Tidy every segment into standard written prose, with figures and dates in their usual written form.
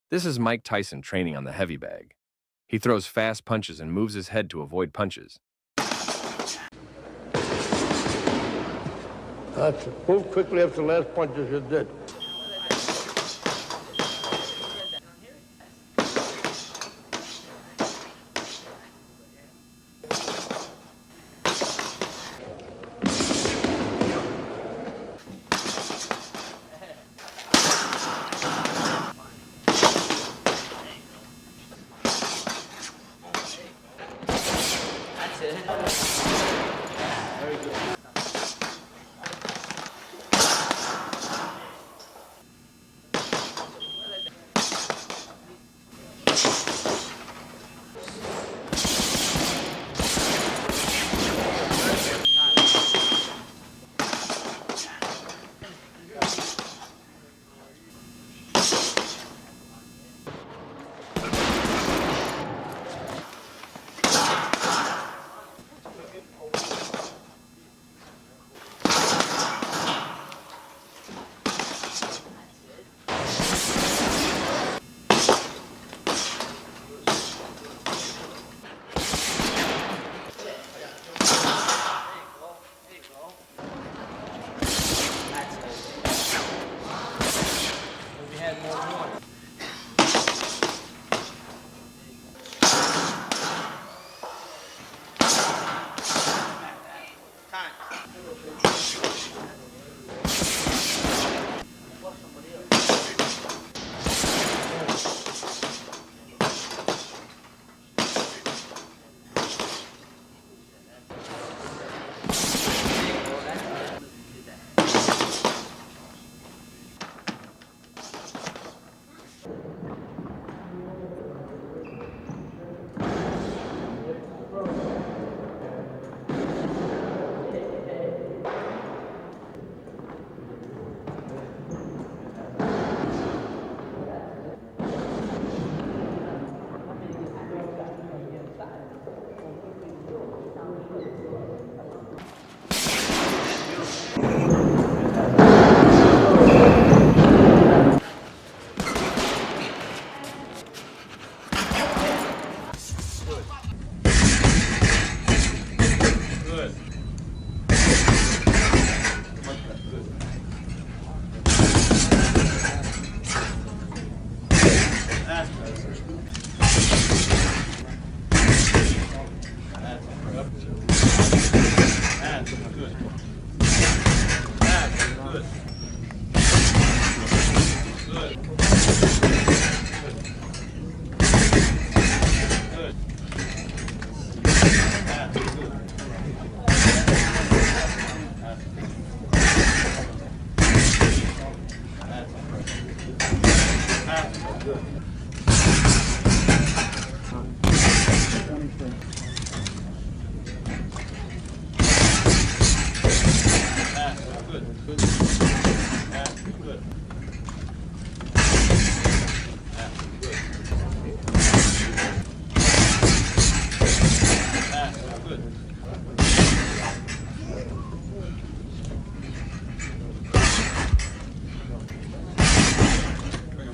This is Mike Tyson training on the heavy bag. He throws fast punches and moves his head to avoid punches. That's it. Move quickly after the last punch as you did.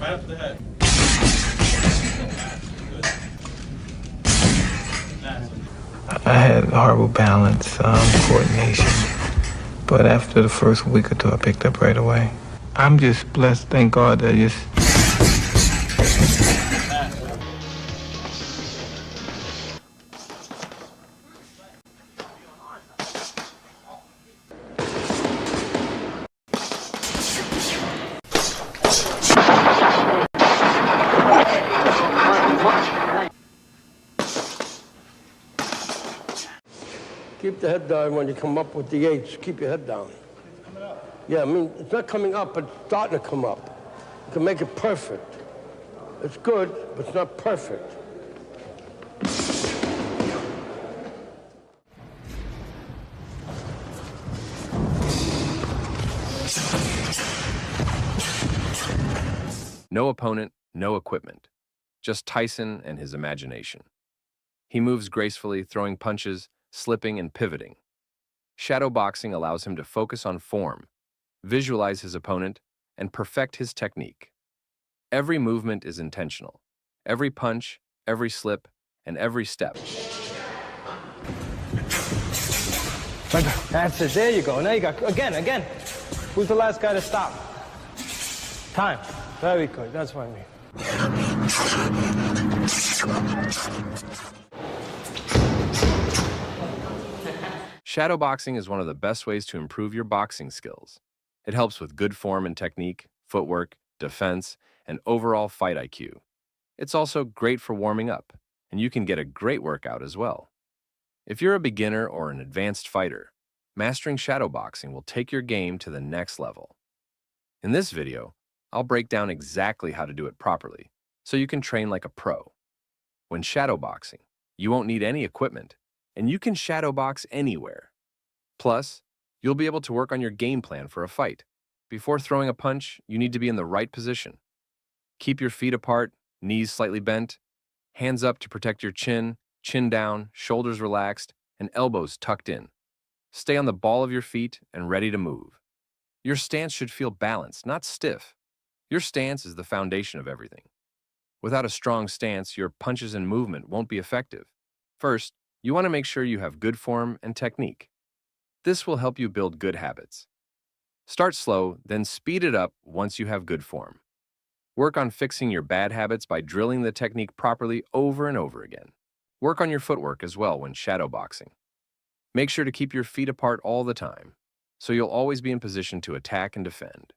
Right up the head. I had horrible balance, coordination, but after the first week or two, I picked up right away. I'm just blessed, thank God, that I just Keep the head down when you come up with the eights. Keep your head down. Yeah, I mean, it's not coming up, but it's starting to come up. You can make it perfect. It's good, but it's not perfect. No opponent, no equipment. Just Tyson and his imagination. He moves gracefully, throwing punches, slipping and pivoting. Shadow boxing allows him to focus on form, visualize his opponent, and perfect his technique. Every movement is intentional. Every punch, every slip, and every step. That's it. There you go. Now you got, again. Who's the last guy to stop? Time. Very good. That's what I mean. Shadowboxing is one of the best ways to improve your boxing skills. It helps with good form and technique, footwork, defense, and overall fight IQ. It's also great for warming up, and you can get a great workout as well. If you're a beginner or an advanced fighter, mastering shadowboxing will take your game to the next level. In this video, I'll break down exactly how to do it properly, so you can train like a pro. When shadowboxing, you won't need any equipment, and you can shadowbox anywhere. Plus, you'll be able to work on your game plan for a fight. Before throwing a punch, you need to be in the right position. Keep your feet apart, knees slightly bent, hands up to protect your chin, chin down, shoulders relaxed, and elbows tucked in. Stay on the ball of your feet and ready to move. Your stance should feel balanced, not stiff. Your stance is the foundation of everything. Without a strong stance, your punches and movement won't be effective. First, you want to make sure you have good form and technique. This will help you build good habits. Start slow, then speed it up once you have good form. Work on fixing your bad habits by drilling the technique properly over and over again. Work on your footwork as well when shadowboxing. Make sure to keep your feet apart all the time, so you'll always be in position to attack and defend.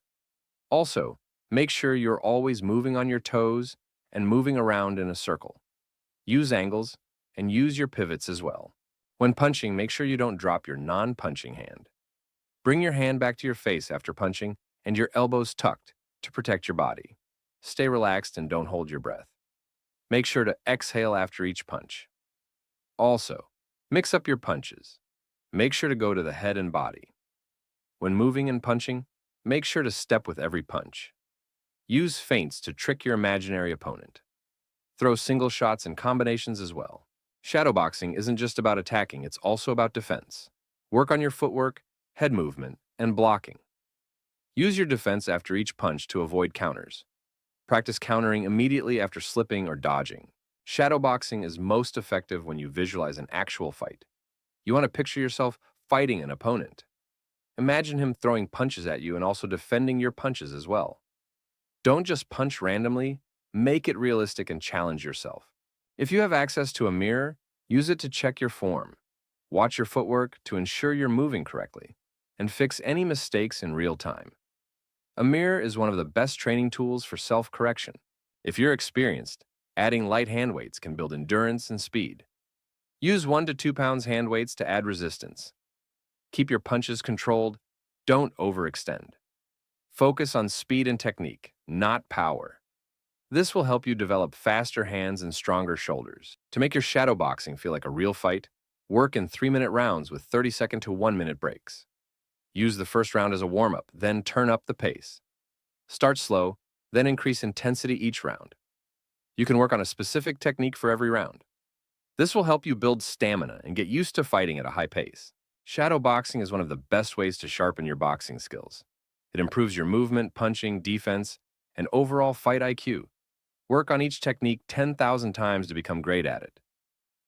Also, make sure you're always moving on your toes and moving around in a circle. Use angles and use your pivots as well. When punching, make sure you don't drop your non-punching hand. Bring your hand back to your face after punching and your elbows tucked to protect your body. Stay relaxed and don't hold your breath. Make sure to exhale after each punch. Also, mix up your punches. Make sure to go to the head and body. When moving and punching, make sure to step with every punch. Use feints to trick your imaginary opponent. Throw single shots and combinations as well. Shadowboxing isn't just about attacking, it's also about defense. Work on your footwork, head movement, and blocking. Use your defense after each punch to avoid counters. Practice countering immediately after slipping or dodging. Shadowboxing is most effective when you visualize an actual fight. You want to picture yourself fighting an opponent. Imagine him throwing punches at you and also defending your punches as well. Don't just punch randomly, make it realistic and challenge yourself. If you have access to a mirror, use it to check your form. Watch your footwork to ensure you're moving correctly, and fix any mistakes in real time. A mirror is one of the best training tools for self-correction. If you're experienced, adding light hand weights can build endurance and speed. Use 1 to 2 pounds hand weights to add resistance. Keep your punches controlled. Don't overextend. Focus on speed and technique, not power. This will help you develop faster hands and stronger shoulders. To make your shadowboxing feel like a real fight, work in 3-minute rounds with 30-second to 1-minute breaks. Use the first round as a warm-up, then turn up the pace. Start slow, then increase intensity each round. You can work on a specific technique for every round. This will help you build stamina and get used to fighting at a high pace. Shadowboxing is one of the best ways to sharpen your boxing skills. It improves your movement, punching, defense, and overall fight IQ. Work on each technique 10,000 times to become great at it.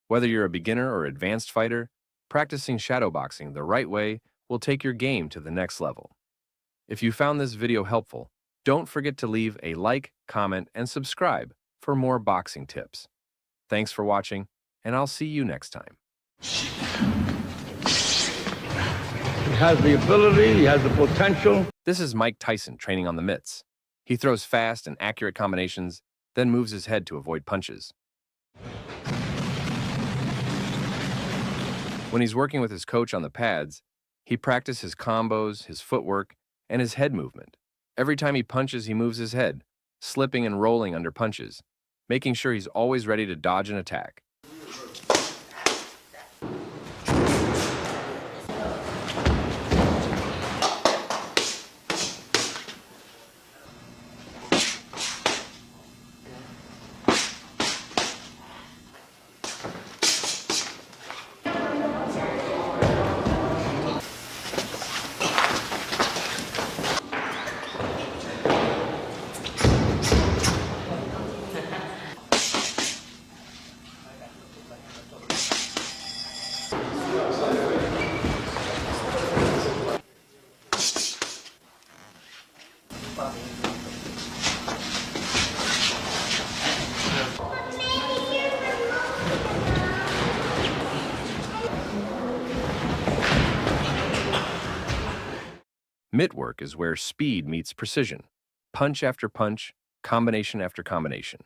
Whether you're a beginner or advanced fighter, practicing shadowboxing the right way will take your game to the next level. If you found this video helpful, don't forget to leave a like, comment, and subscribe for more boxing tips. Thanks for watching, and I'll see you next time. He has the ability, he has the potential. This is Mike Tyson training on the mitts. He throws fast and accurate combinations, then moves his head to avoid punches. When he's working with his coach on the pads, he practices his combos, his footwork, and his head movement. Every time he punches, he moves his head, slipping and rolling under punches, making sure he's always ready to dodge an attack. Mitt work is where speed meets precision. Punch after punch, combination after combination.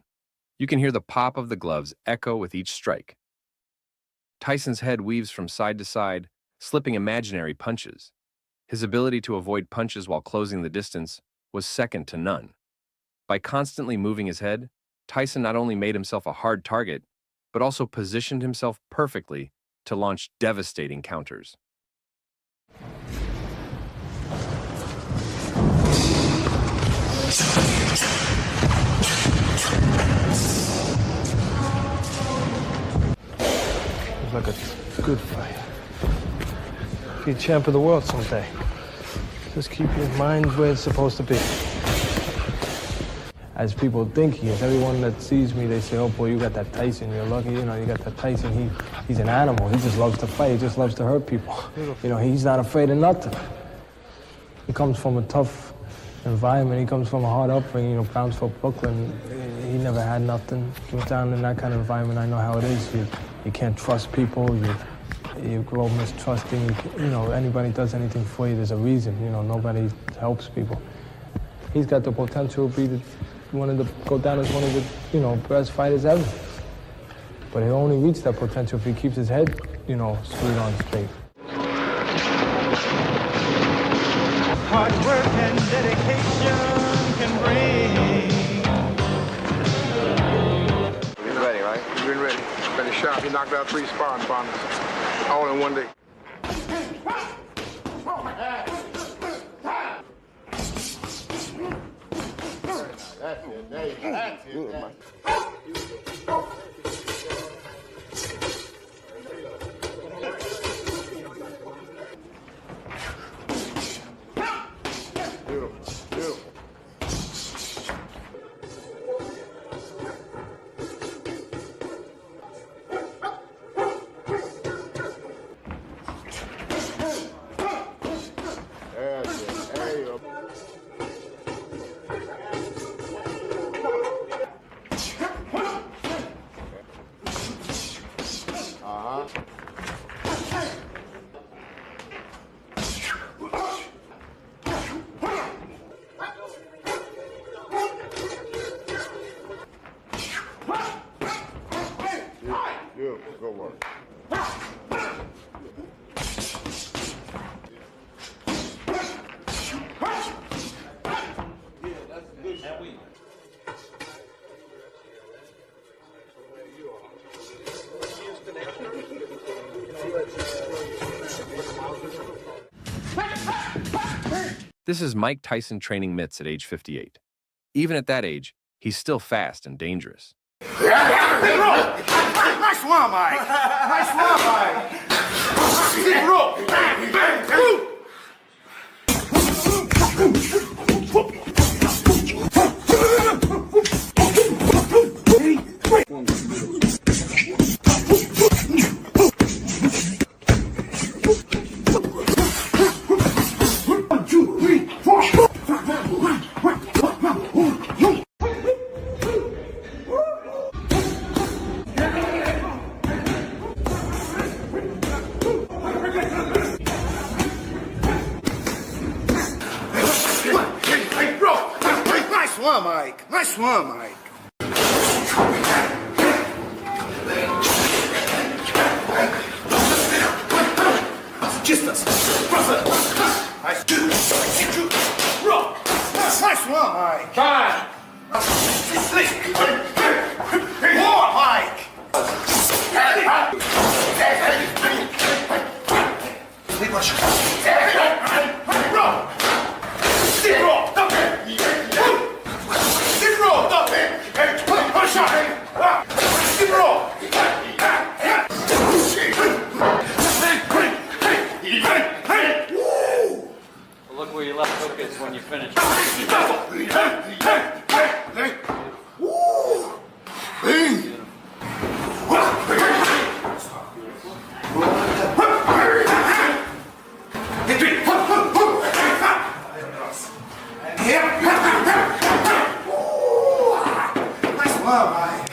You can hear the pop of the gloves echo with each strike. Tyson's head weaves from side to side, slipping imaginary punches. His ability to avoid punches while closing the distance was second to none. By constantly moving his head, Tyson not only made himself a hard target, but also positioned himself perfectly to launch devastating counters. It was like a good fight. Be a champ of the world someday. Just keep your mind where it's supposed to be. As people think he is, everyone that sees me, they say, oh boy, you got that Tyson, you're lucky, you got that Tyson, he's an animal, he just loves to fight, he just loves to hurt people. He's not afraid of nothing. He comes from a tough environment, he comes from a hard upbringing, Brownsville, Brooklyn, he never had nothing. He was down in that kind of environment, I know how it is. You can't trust people, you grow mistrusting, anybody does anything for you, there's a reason, nobody helps people. He's got the potential to be go down as one of the, best fighters ever. But he'll only reach that potential if he keeps his head, screwed on straight. Hard work and dedication can bring. He's ready, right? He's been ready. Been shot. He knocked out 3 sparring partners all in one day. That's it. That's it. Good work. This is Mike Tyson training mitts at age 58. Even at that age, he's still fast and dangerous. Nice one, Mike. Nice one, Mike. Keep rope. Nice one, Mike. Nice one, Mike. Nice one, Mike. Fine. More, Mike. Look where your left hook is when you finish. Nice one, Mike.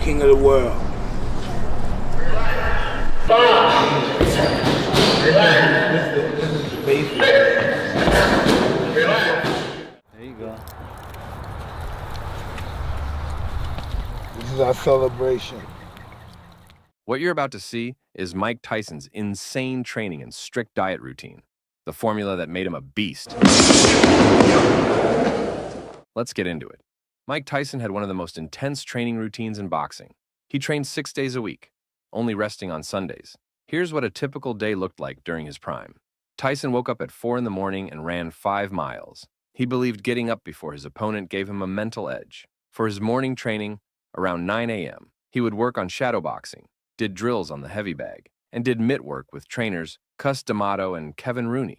King of the world. There you go. This is our celebration. What you're about to see is Mike Tyson's insane training and strict diet routine, the formula that made him a beast. Let's get into it. Mike Tyson had one of the most intense training routines in boxing. He trained 6 days a week, only resting on Sundays. Here's what a typical day looked like during his prime. Tyson woke up at 4 in the morning and ran 5 miles. He believed getting up before his opponent gave him a mental edge. For his morning training, around 9 a.m., he would work on shadowboxing, did drills on the heavy bag, and did mitt work with trainers Cus D'Amato and Kevin Rooney.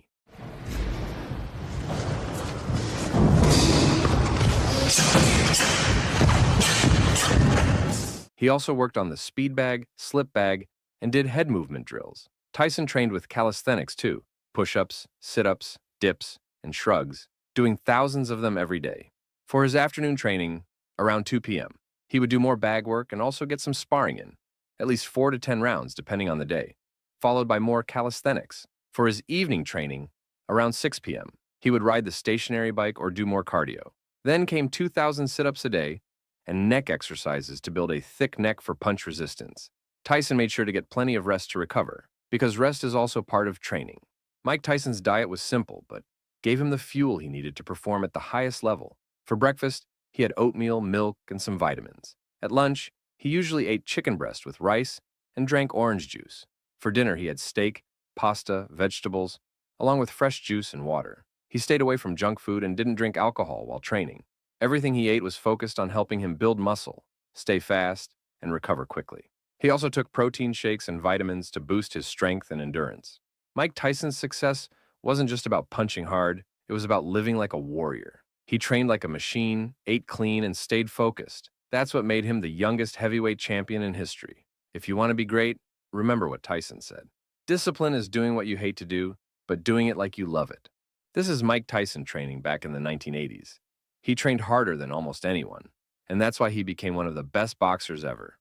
He also worked on the speed bag, slip bag, and did head movement drills. Tyson trained with calisthenics too, push-ups, sit-ups, dips, and shrugs, doing thousands of them every day. For his afternoon training, around 2 p.m., he would do more bag work and also get some sparring in, at least 4 to 10 rounds depending on the day, followed by more calisthenics. For his evening training, around 6 p.m., he would ride the stationary bike or do more cardio. Then came 2,000 sit-ups a day and neck exercises to build a thick neck for punch resistance. Tyson made sure to get plenty of rest to recover, because rest is also part of training. Mike Tyson's diet was simple, but gave him the fuel he needed to perform at the highest level. For breakfast, He had oatmeal, milk, and some vitamins. At lunch, he usually ate chicken breast with rice and drank orange juice. For dinner, he had steak, pasta, vegetables, along with fresh juice and water. He stayed away from junk food and didn't drink alcohol while training. Everything he ate was focused on helping him build muscle, stay fast, and recover quickly. He also took protein shakes and vitamins to boost his strength and endurance. Mike Tyson's success wasn't just about punching hard, it was about living like a warrior. He trained like a machine, ate clean, and stayed focused. That's what made him the youngest heavyweight champion in history. If you want to be great, remember what Tyson said. Discipline is doing what you hate to do, but doing it like you love it. This is Mike Tyson training back in the 1980s. He trained harder than almost anyone, and that's why he became one of the best boxers ever.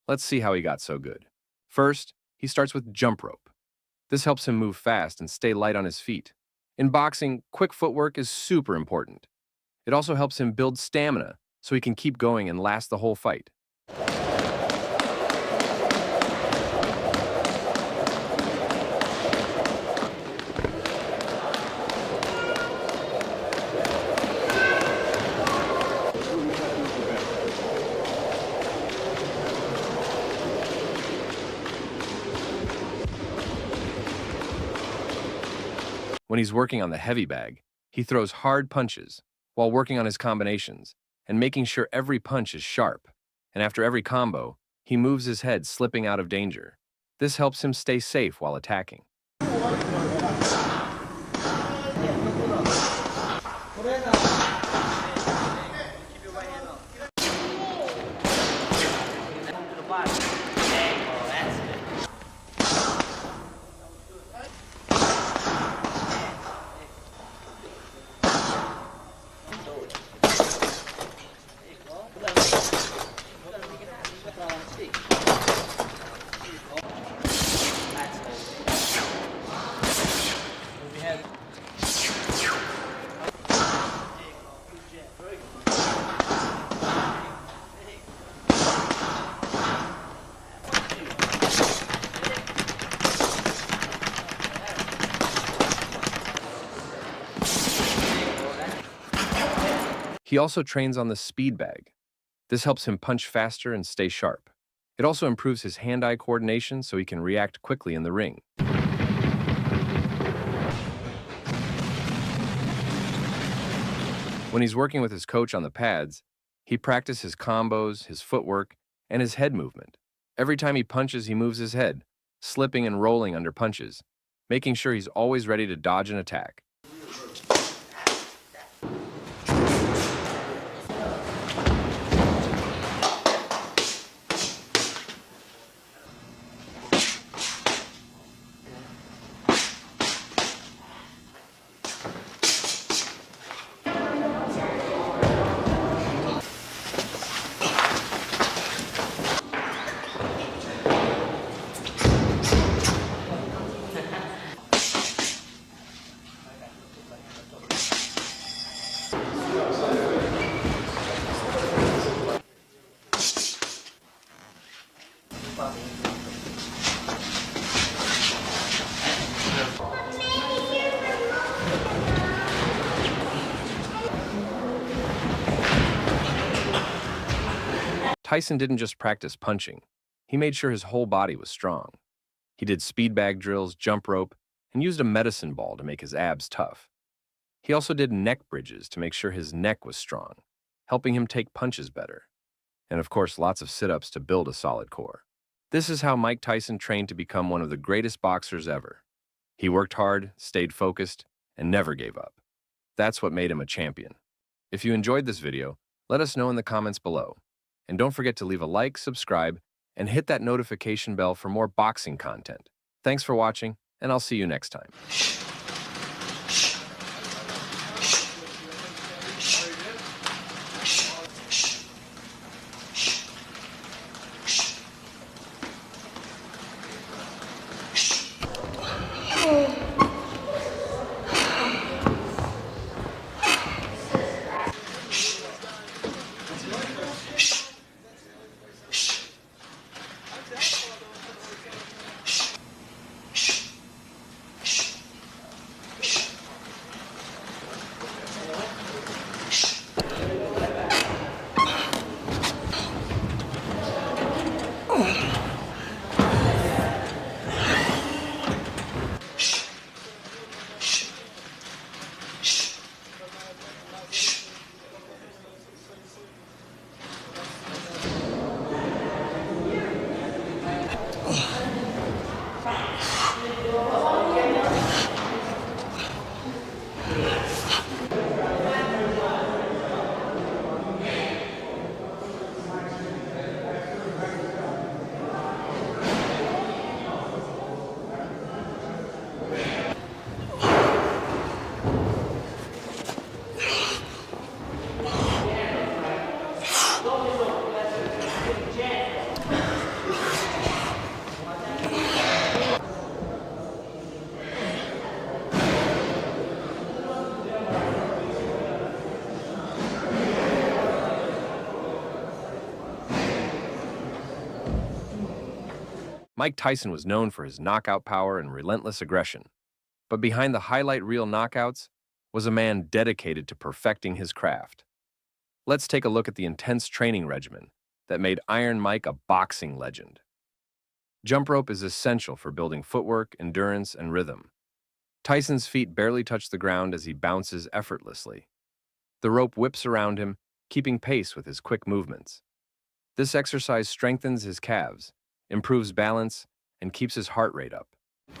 Let's see how he got so good. First, he starts with jump rope. This helps him move fast and stay light on his feet. In boxing, quick footwork is super important. It also helps him build stamina so he can keep going and last the whole fight. When he's working on the heavy bag, he throws hard punches while working on his combinations and making sure every punch is sharp. And after every combo, he moves his head, slipping out of danger. This helps him stay safe while attacking. He also trains on the speed bag. This helps him punch faster and stay sharp. It also improves his hand-eye coordination so he can react quickly in the ring. When he's working with his coach on the pads, he practices his combos, his footwork, and his head movement. Every time he punches, he moves his head, slipping and rolling under punches, making sure he's always ready to dodge an attack. Tyson didn't just practice punching. He made sure his whole body was strong. He did speed bag drills, jump rope, and used a medicine ball to make his abs tough. He also did neck bridges to make sure his neck was strong, helping him take punches better. And of course, lots of sit-ups to build a solid core. This is how Mike Tyson trained to become one of the greatest boxers ever. He worked hard, stayed focused, and never gave up. That's what made him a champion. If you enjoyed this video, let us know in the comments below. And don't forget to leave a like, subscribe, and hit that notification bell for more boxing content. Thanks for watching, and I'll see you next time. Mike Tyson was known for his knockout power and relentless aggression, but behind the highlight reel knockouts was a man dedicated to perfecting his craft. Let's take a look at the intense training regimen that made Iron Mike a boxing legend. Jump rope is essential for building footwork, endurance, and rhythm. Tyson's feet barely touch the ground as he bounces effortlessly. The rope whips around him, keeping pace with his quick movements. This exercise strengthens his calves, improves balance, and keeps his heart rate up. He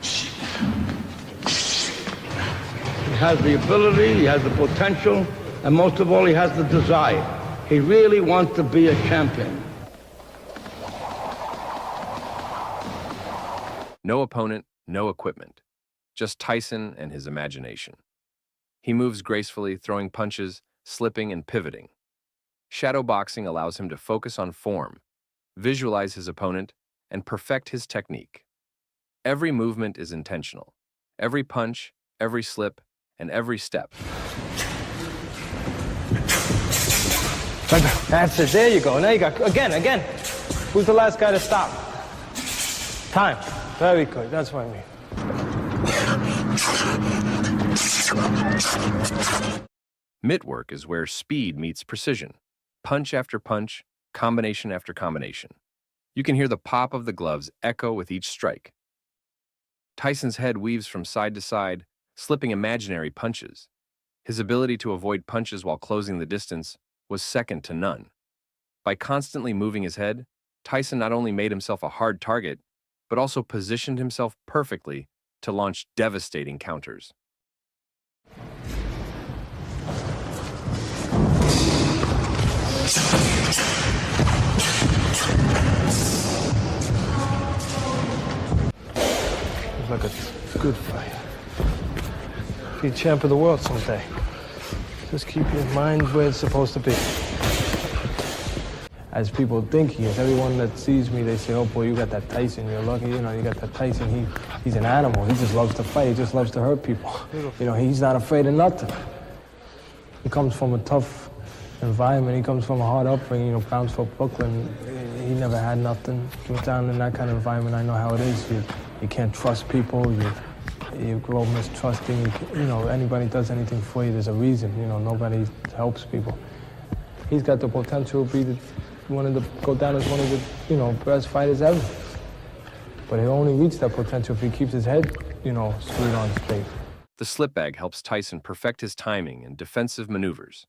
has the ability, he has the potential, and most of all, he has the desire. He really wants to be a champion. No opponent, no equipment. Just Tyson and his imagination. He moves gracefully, throwing punches, slipping, and pivoting. Shadow boxing allows him to focus on form, visualize his opponent, and perfect his technique. Every movement is intentional. Every punch, every slip, and every step. That's it. There you go. Now you got, again. Who's the last guy to stop? Time. Very good. That's what I mean. Mitwork is where speed meets precision. Punch after punch, combination after combination. You can hear the pop of the gloves echo with each strike. Tyson's head weaves from side to side, slipping imaginary punches. His ability to avoid punches while closing the distance was second to none. By constantly moving his head, Tyson not only made himself a hard target, but also positioned himself perfectly to launch devastating counters. It was like a good fight. Be champ of the world someday. Just keep your mind where it's supposed to be. As people think he is, everyone that sees me, they say, oh boy, you got that Tyson, you're lucky, you got that Tyson, he's an animal, he just loves to fight, he just loves to hurt people. He's not afraid of nothing. He comes from a tough environment, he comes from a hard upbringing, Brownsville, Brooklyn, he never had nothing. He was down in that kind of environment, I know how it is. You can't trust people, you grow mistrusting, anybody does anything for you, there's a reason, nobody helps people. He's got the potential to be go down as one of the, best fighters ever. But he'll only reach that potential if he keeps his head, screwed on straight. The slip bag helps Tyson perfect his timing and defensive maneuvers.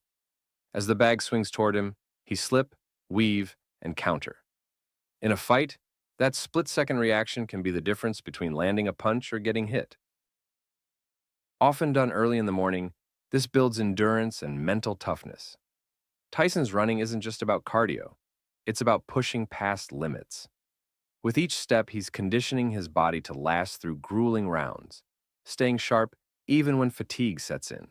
As the bag swings toward him, he slip, weave, and counter. In a fight, that split-second reaction can be the difference between landing a punch or getting hit. Often done early in the morning, this builds endurance and mental toughness. Tyson's running isn't just about cardio. It's about pushing past limits. With each step, he's conditioning his body to last through grueling rounds, staying sharp even when fatigue sets in.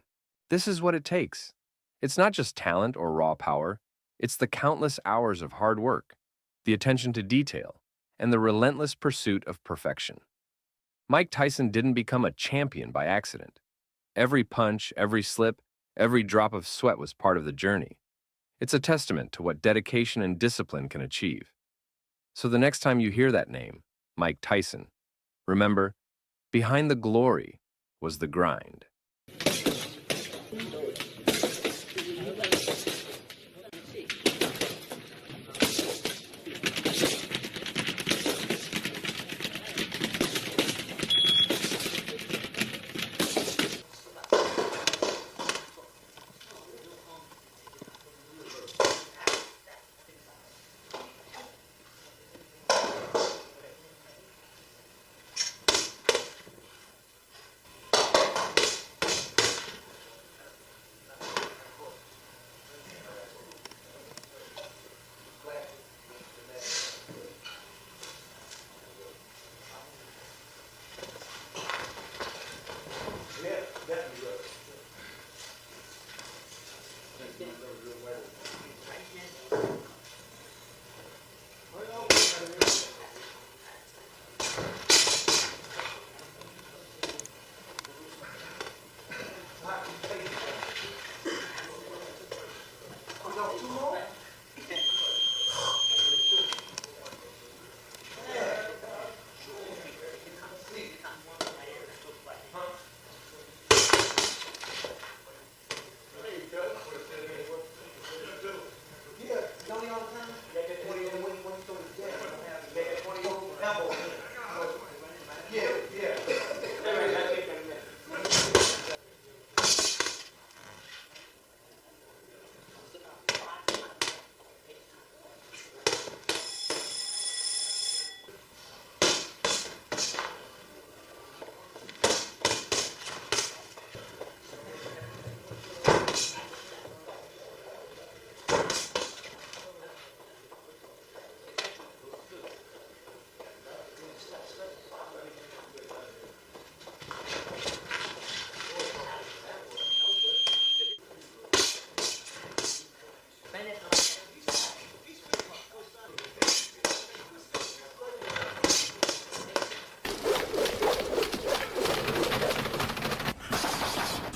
This is what it takes. It's not just talent or raw power. It's the countless hours of hard work, the attention to detail, and the relentless pursuit of perfection. Mike Tyson didn't become a champion by accident. Every punch, every slip, every drop of sweat was part of the journey. It's a testament to what dedication and discipline can achieve. So the next time you hear that name, Mike Tyson, remember, behind the glory was the grind.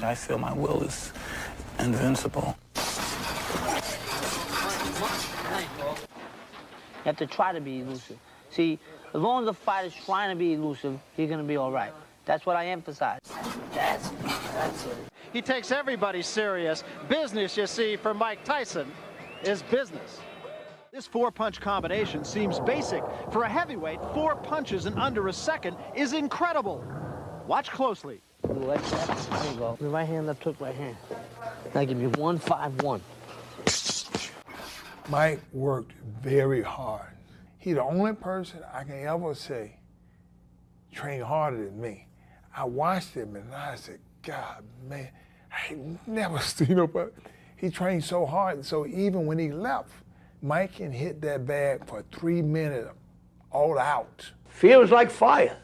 I feel my will is invincible. You have to try to be elusive. See, as long as the fighter's trying to be elusive, he's going to be all right. That's what I emphasize. That's it. He takes everybody serious. Business, you see, for Mike Tyson is business. This 4-punch combination seems basic. For a heavyweight, 4 punches in under a second is incredible. Watch closely. Like that. There you go. The right hand, left hook, right hand. Now give me 1-5-1. Mike worked very hard. He's the only person I can ever say trained harder than me. I watched him and I said, God, man, I ain't never seen nobody. He trained so hard, so even when he left, Mike can hit that bag for 3 minutes, all out. Fear is like fire.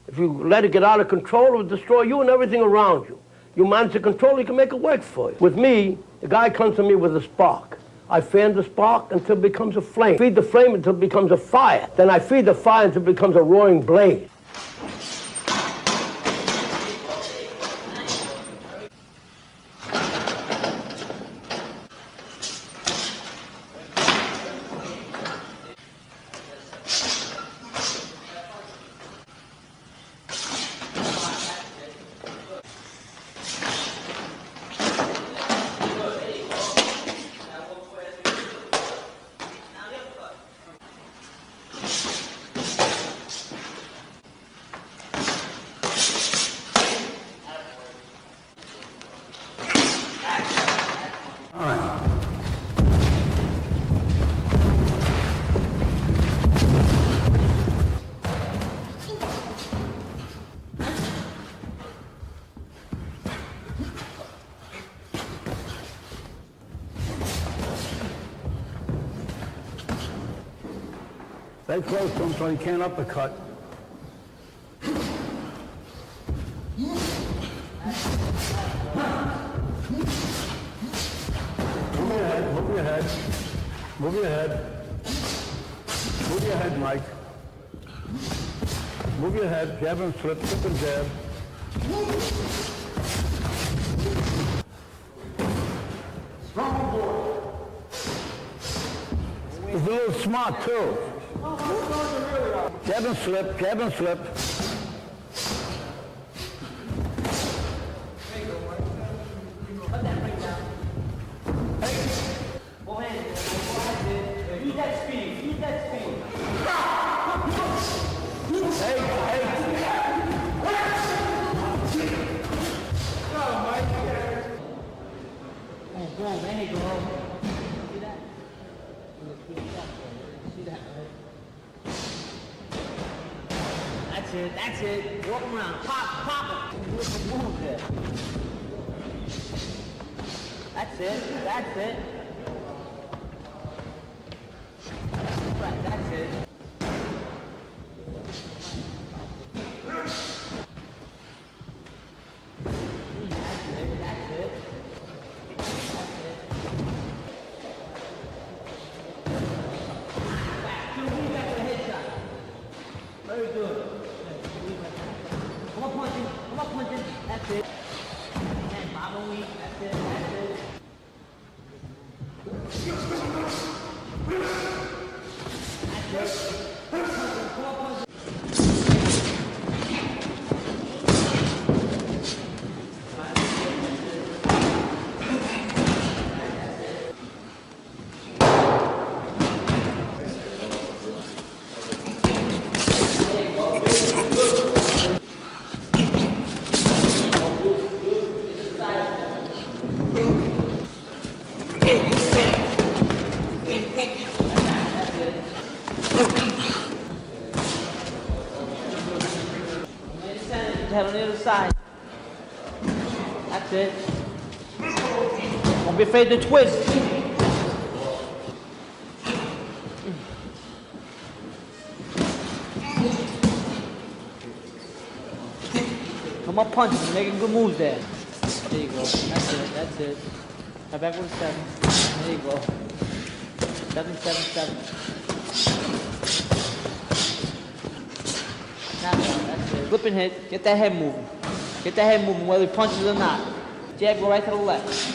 If you let it get out of control, it will destroy you and everything around you. You manage to control it, you can make it work for you. With me, the guy comes to me with a spark. I fan the spark until it becomes a flame. Feed the flame until it becomes a fire. Then I feed the fire until it becomes a roaring blaze. Stay close to him so he can't uppercut. Move your head, move your head. Move your head. Move your head, Mike. Move your head, jab and slip and jab. Strong boy. He's a little smart, too. Jab and slip, jab and slip. That's it. Walk around. Pop it. Move there. That's it. That's it. Right, that's it. Very good. Come on, punching. Come on, punching. That's it. And bob a week. That's it. That's it. That's it. Come on, punching. Head on the other side. That's it. Don't be afraid to twist. Come on, punch. You're making good moves there. There you go. That's it. That's it. Now back with a 7. There you go. 7, 7, 7. That's it. Flip and hit. Get that head moving. Get that head moving, whether he punches or not. Jab, go right to the left.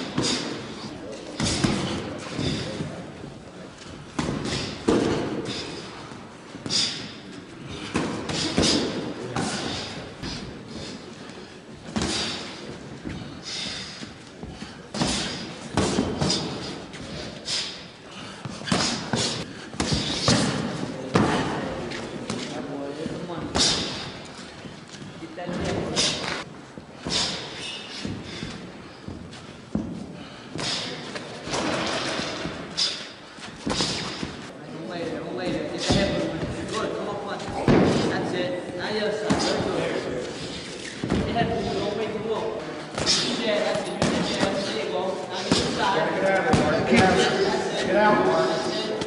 Get out, Mark.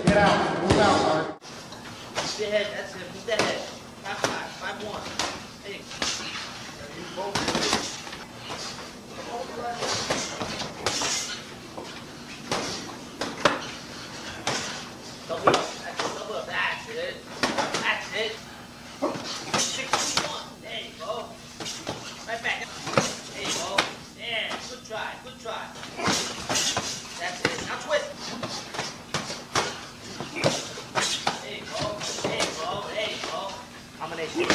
Get out. Move out, Mark. Keep your head, that's it. Keep that head. 5-5, 5-1. Hey. Double up. That's it. Double up. That's it. That's it. 6-1. There you go. Right back. There you go. Yeah. Good try. Good try. That's it. Now twist. There you go. There you go. There you go. Combination.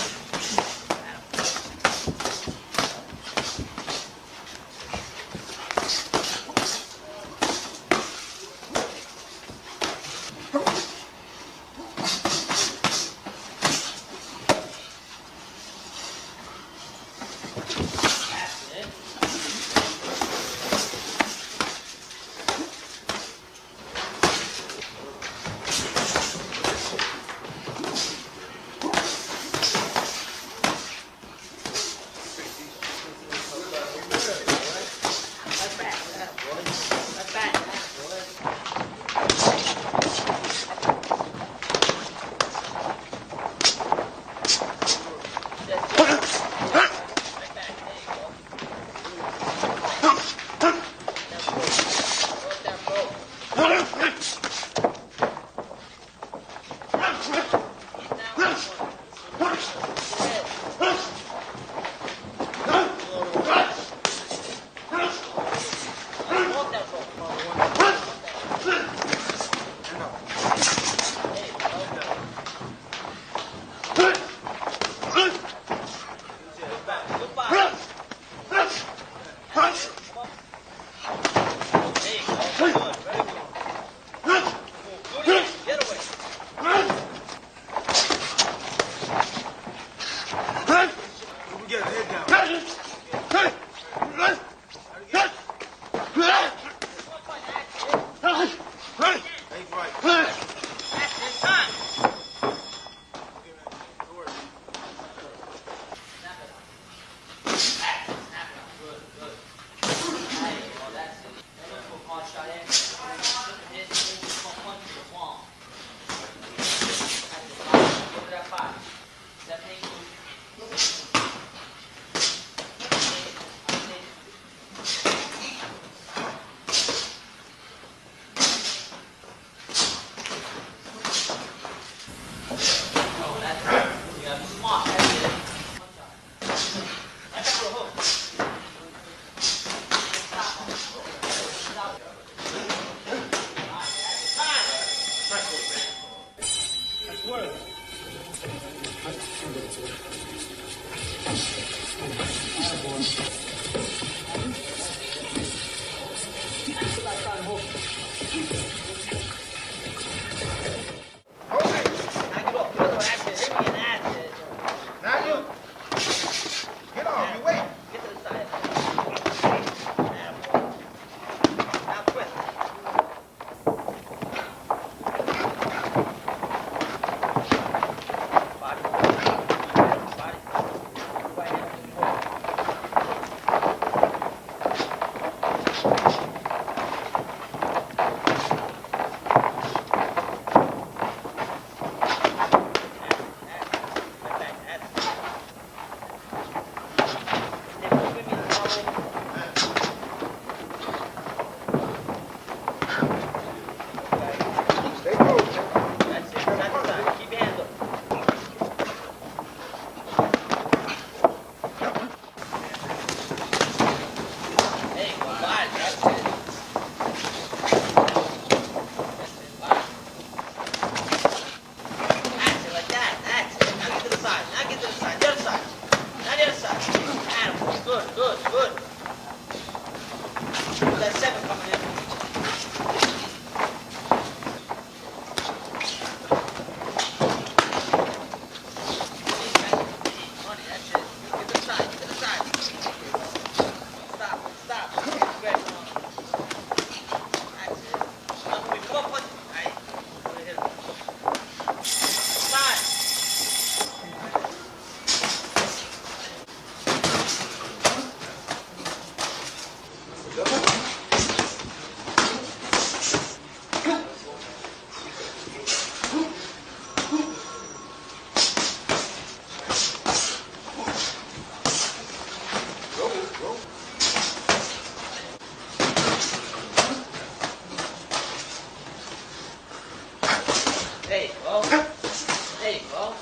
There you go. There you go.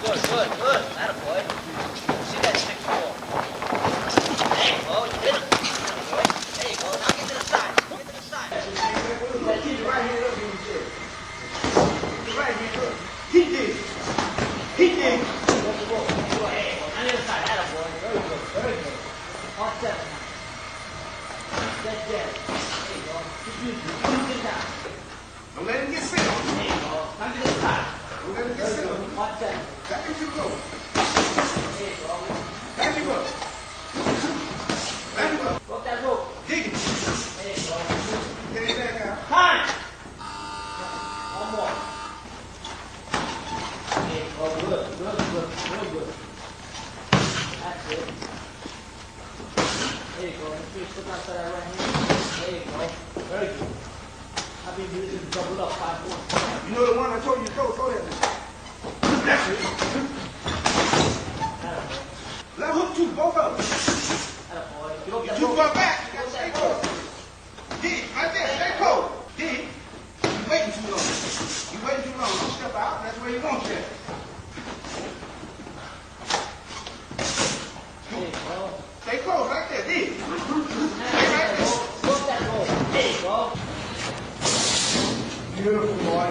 Good, good, good. Attaboy. See that stick fall. There you go. You hit him. Attaboy. There you go. Now get to the side. Get to the side. Right here, look, right here, look. He did. He did. On the other side. Attaboy. Very good. Very good. On 7. That's dead. There you go. Keep using it. Keep it down. Don't let him get sick. There you go. Now get to the side. Don't let him get sick. On 7. Back as you go. There you go. Back you go. Back you go. Rope that rope. Dig it. There you go. Get it back out. Time. One more. There you go. Good. Good. Good. Real good. That's it. There you go. Make sure you put that side right hand. There you go. Very good. I've been using double up 5-1. You know the one I told you to throw that. That's it. Let hook two, both of them. Attaboy. Get up that You rope. go back. You gotta stay close. Dig, right there, stay close. Dig. You waiting too long. You waiting too long. Don't step out. That's where you gonna step. There you go. Stay close, right there. Dig. Stay right there. Rope that rope. There you go. Beautiful, boy.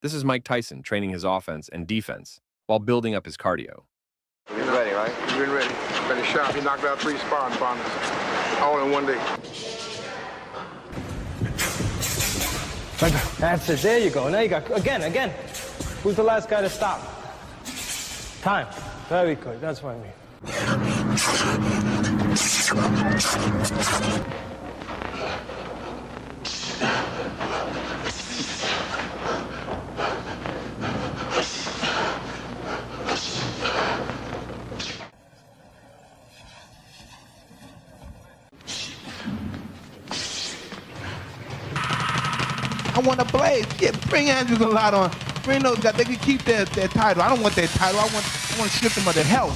This is Mike Tyson training his offense and defense while building up his cardio. He's ready, right? He's been ready. Ready sharp. He knocked out 3 sparring partners all in one day. That's it. There you go. Now you got, again. Who's the last guy to stop? Time. Very good. That's what I mean. I want to blaze. Yeah, bring Andrew a lot on. Bring those guys. They can keep their title. I don't want their title. I want to strip them of their health.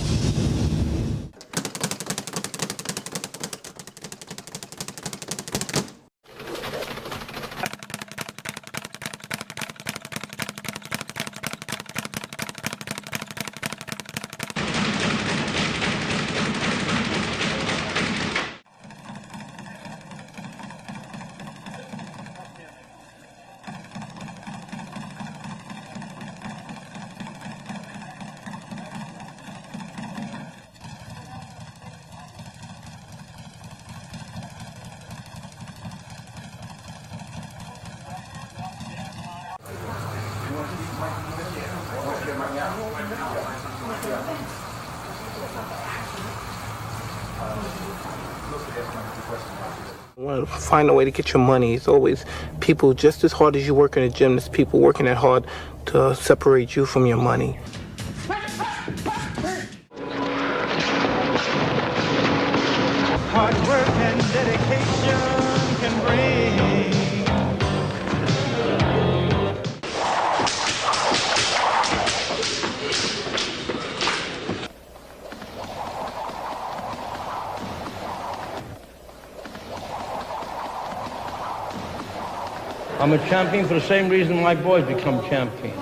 Want to find a way to get your money. It's always people just as hard as you work in the gym. There's people working that hard to separate you from your money. Hard work and dedication can bring. I'm a champion for the same reason my boys become champions.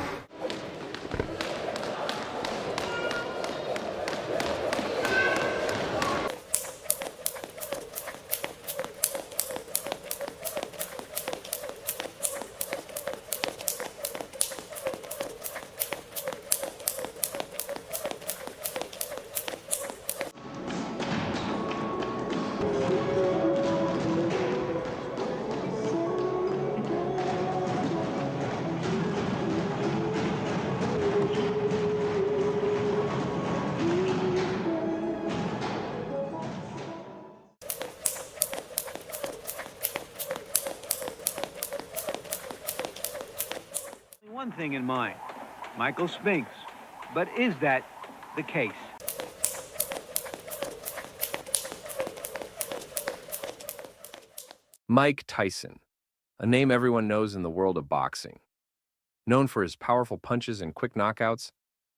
one thing in mind, Michael Spinks. But is that the case? Mike Tyson, a name everyone knows in the world of boxing. Known for his powerful punches and quick knockouts,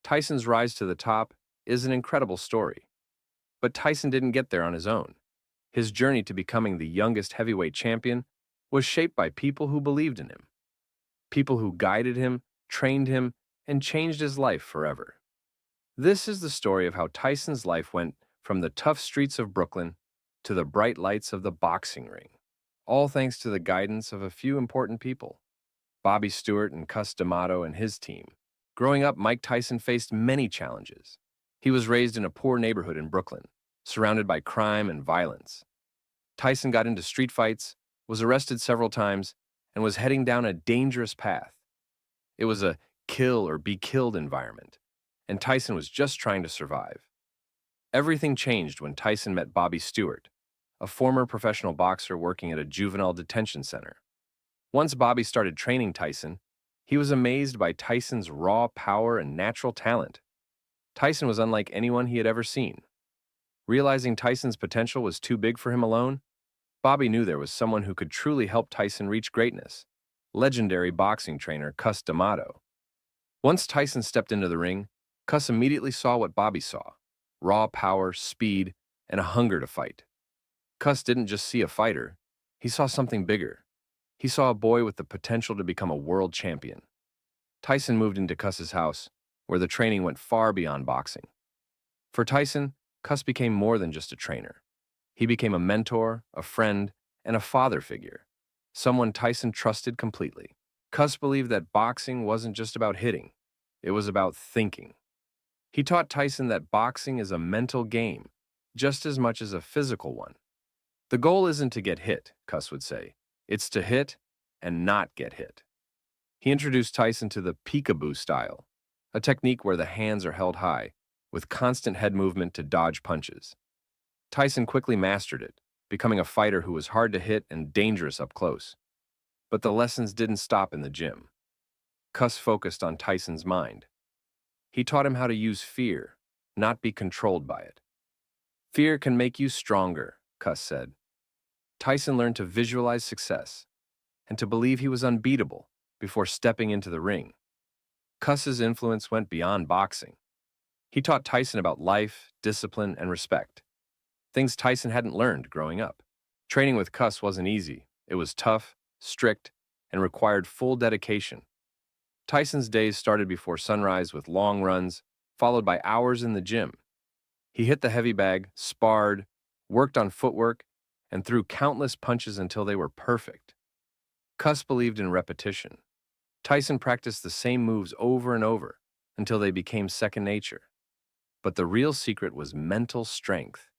Tyson's rise to the top is an incredible story. But Tyson didn't get there on his own. His journey to becoming the youngest heavyweight champion was shaped by people who believed in him. People who guided him, trained him, and changed his life forever. This is the story of how Tyson's life went from the tough streets of Brooklyn to the bright lights of the boxing ring. All thanks to the guidance of a few important people, Bobby Stewart and Cus D'Amato and his team. Growing up, Mike Tyson faced many challenges. He was raised in a poor neighborhood in Brooklyn, surrounded by crime and violence. Tyson got into street fights, was arrested several times, and was heading down a dangerous path. It was a kill or be killed environment, and Tyson was just trying to survive. Everything changed when Tyson met Bobby Stewart, a former professional boxer working at a juvenile detention center. Once Bobby started training Tyson, he was amazed by Tyson's raw power and natural talent. Tyson was unlike anyone he had ever seen. Realizing Tyson's potential was too big for him alone, Bobby knew there was someone who could truly help Tyson reach greatness: legendary boxing trainer Cus D'Amato. Once Tyson stepped into the ring, Cus immediately saw what Bobby saw: raw power, speed, and a hunger to fight. Cus didn't just see a fighter, he saw something bigger. He saw a boy with the potential to become a world champion. Tyson moved into Cus's house, where the training went far beyond boxing. For Tyson, Cus became more than just a trainer. He became a mentor, a friend, and a father figure, someone Tyson trusted completely. Cus believed that boxing wasn't just about hitting, it was about thinking. He taught Tyson that boxing is a mental game, just as much as a physical one. The goal isn't to get hit, Cus would say. It's to hit and not get hit. He introduced Tyson to the peekaboo style, a technique where the hands are held high, with constant head movement to dodge punches. Tyson quickly mastered it, becoming a fighter who was hard to hit and dangerous up close. But the lessons didn't stop in the gym. Cus focused on Tyson's mind. He taught him how to use fear, not be controlled by it. Fear can make you stronger, Cus said. Tyson learned to visualize success and to believe he was unbeatable before stepping into the ring. Cus's influence went beyond boxing. He taught Tyson about life, discipline, and respect, things Tyson hadn't learned growing up. Training with Cus wasn't easy. It was tough, strict, and required full dedication. Tyson's days started before sunrise with long runs, followed by hours in the gym. He hit the heavy bag, sparred, worked on footwork, and threw countless punches until they were perfect. Cus believed in repetition. Tyson practiced the same moves over and over until they became second nature. But the real secret was mental strength.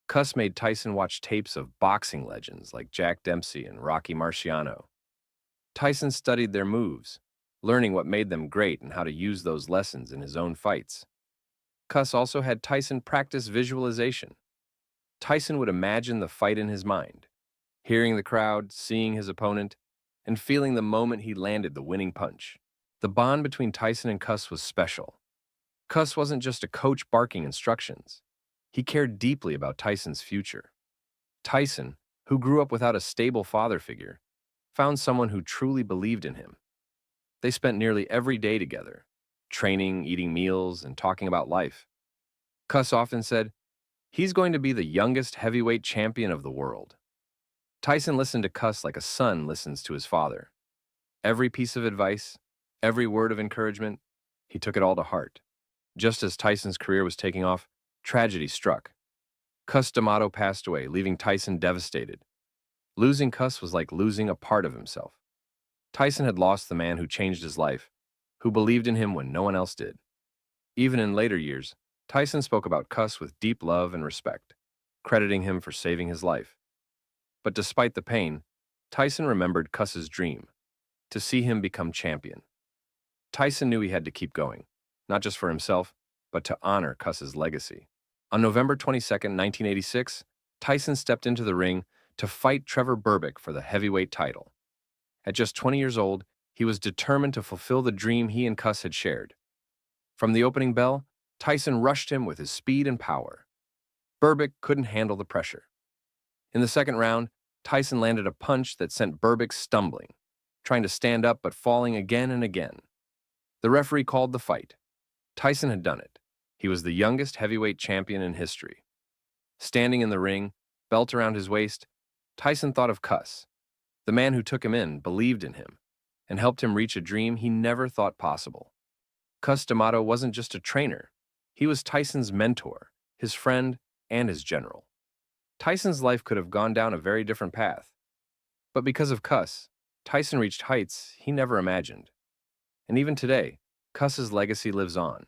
Cus made Tyson watch tapes of boxing legends like Jack Dempsey and Rocky Marciano. Tyson studied their moves, learning what made them great and how to use those lessons in his own fights. Cus also had Tyson practice visualization. Tyson would imagine the fight in his mind, hearing the crowd, seeing his opponent, and feeling the moment he landed the winning punch. The bond between Tyson and Cus was special. Cus wasn't just a coach barking instructions. He cared deeply about Tyson's future. Tyson, who grew up without a stable father figure, found someone who truly believed in him. They spent nearly every day together, training, eating meals, and talking about life. Cus often said, "He's going to be the youngest heavyweight champion of the world." Tyson listened to Cus like a son listens to his father. Every piece of advice, every word of encouragement, he took it all to heart. Just as Tyson's career was taking off, tragedy struck. Cus D'Amato passed away, leaving Tyson devastated. Losing Cus was like losing a part of himself. Tyson had lost the man who changed his life, who believed in him when no one else did. Even in later years, Tyson spoke about Cus with deep love and respect, crediting him for saving his life. But despite the pain, Tyson remembered Cus's dream, to see him become champion. Tyson knew he had to keep going, not just for himself, but to honor Cus's legacy. On November 22, 1986, Tyson stepped into the ring to fight Trevor Berbick for the heavyweight title. At just 20 years old, He was determined to fulfill the dream he and Cus had shared. From the opening bell, Tyson rushed him with his speed and power. Berbick couldn't handle the pressure. In the second round, Tyson landed a punch that sent Berbick stumbling, trying to stand up but falling again and again. The referee called the fight. Tyson had done it. He was the youngest heavyweight champion in history. Standing in the ring, belt around his waist, Tyson thought of Cus. The man who took him in believed in him and helped him reach a dream he never thought possible. Cus D'Amato wasn't just a trainer. He was Tyson's mentor, his friend, and his general. Tyson's life could have gone down a very different path. But because of Cus, Tyson reached heights he never imagined. And even today, Cus's legacy lives on.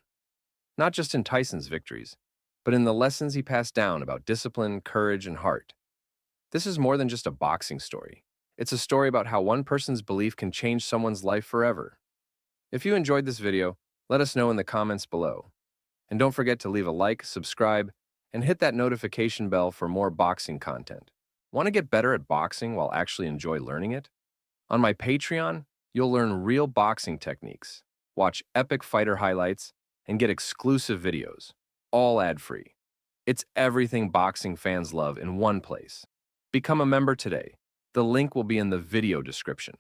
Not just in Tyson's victories, but in the lessons he passed down about discipline, courage, and heart. This is more than just a boxing story. It's a story about how one person's belief can change someone's life forever. If you enjoyed this video, let us know in the comments below. And don't forget to leave a like, subscribe, and hit that notification bell for more boxing content. Want to get better at boxing while actually enjoy learning it? On my Patreon, you'll learn real boxing techniques, watch epic fighter highlights, and get exclusive videos, all ad-free. It's everything boxing fans love in one place. Become a member today. The link will be in the video description.